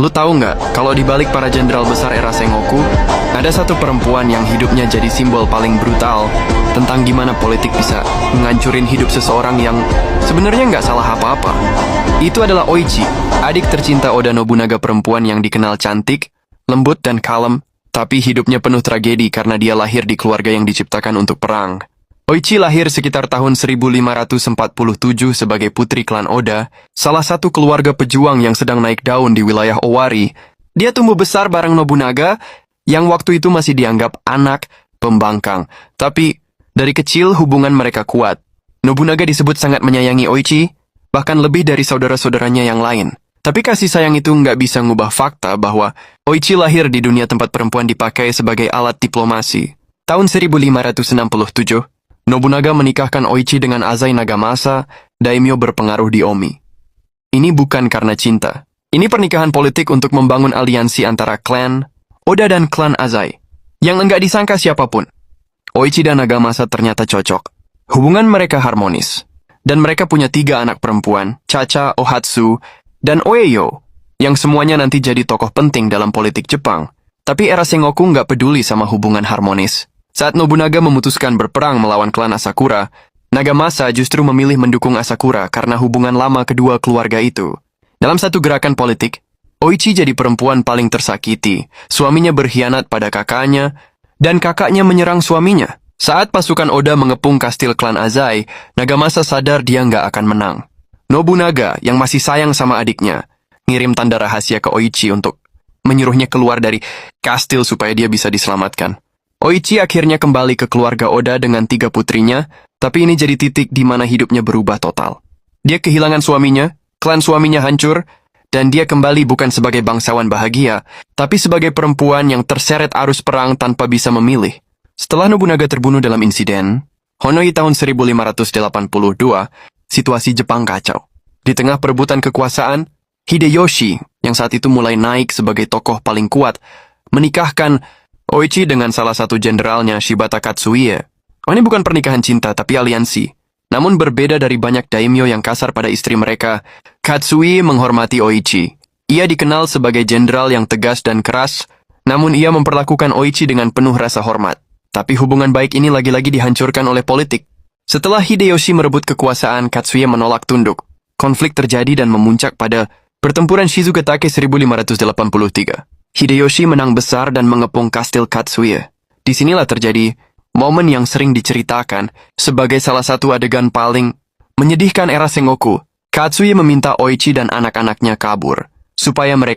Lu tahu nggak, kalau di balik para jenderal besar era Sengoku, ada satu perempuan yang hidupnya jadi simbol paling brutal tentang gimana politik bisa ngancurin hidup seseorang yang sebenarnya nggak salah apa-apa. Itu adalah Oichi, adik tercinta Oda Nobunaga, perempuan yang dikenal cantik, lembut dan kalem, tapi hidupnya penuh tragedi karena dia lahir di keluarga yang diciptakan untuk perang. Oichi lahir sekitar tahun 1547 sebagai putri klan Oda, salah satu keluarga pejuang yang sedang naik daun di wilayah Owari. Dia tumbuh besar bareng Nobunaga, yang waktu itu masih dianggap anak pembangkang. Tapi, dari kecil hubungan mereka kuat. Nobunaga disebut sangat menyayangi Oichi, bahkan lebih dari saudara-saudaranya yang lain. Tapi kasih sayang itu nggak bisa ngubah fakta bahwa Oichi lahir di dunia tempat perempuan dipakai sebagai alat diplomasi. Tahun 1567, Nobunaga menikahkan Oichi dengan Azai Nagamasa, daimyo berpengaruh di Omi. Ini bukan karena cinta. Ini pernikahan politik untuk membangun aliansi antara klan Oda dan klan Azai, yang enggak disangka siapapun. Oichi dan Nagamasa ternyata cocok. Hubungan mereka harmonis. Dan mereka punya 3 anak perempuan, Chacha, Ohatsu, dan Oeyo, yang semuanya nanti jadi tokoh penting dalam politik Jepang. Tapi era Sengoku nggak peduli sama hubungan harmonis. Saat Nobunaga memutuskan berperang melawan klan Asakura, Nagamasa justru memilih mendukung Asakura karena hubungan lama kedua keluarga itu. Dalam satu gerakan politik, Oichi jadi perempuan paling tersakiti. Suaminya berkhianat pada kakaknya, dan kakaknya menyerang suaminya. Saat pasukan Oda mengepung kastil klan Azai, Nagamasa sadar dia nggak akan menang. Nobunaga, yang masih sayang sama adiknya, ngirim tanda rahasia ke Oichi untuk menyuruhnya keluar dari kastil supaya dia bisa diselamatkan. Oichi akhirnya kembali ke keluarga Oda dengan 3 putrinya, tapi ini jadi titik di mana hidupnya berubah total. Dia kehilangan suaminya, klan suaminya hancur, dan dia kembali bukan sebagai bangsawan bahagia, tapi sebagai perempuan yang terseret arus perang tanpa bisa memilih. Setelah Nobunaga terbunuh dalam insiden Honoi tahun 1582, situasi Jepang kacau. Di tengah perebutan kekuasaan, Hideyoshi, yang saat itu mulai naik sebagai tokoh paling kuat, menikahkan Oichi dengan salah satu jenderalnya, Shibata Katsuie. Ini bukan pernikahan cinta, tapi aliansi. Namun berbeda dari banyak daimyo yang kasar pada istri mereka, Katsuie menghormati Oichi. Ia dikenal sebagai jenderal yang tegas dan keras, namun ia memperlakukan Oichi dengan penuh rasa hormat. Tapi hubungan baik ini lagi-lagi dihancurkan oleh politik. Setelah Hideyoshi merebut kekuasaan, Katsuie menolak tunduk. Konflik terjadi dan memuncak pada pertempuran Shizugatake 1583. Hideyoshi menang besar dan mengepung kastil Katsuie. Disinilah terjadi momen yang sering diceritakan sebagai salah satu adegan paling menyedihkan era Sengoku. Katsuie meminta Oichi dan anak-anaknya kabur, supaya mereka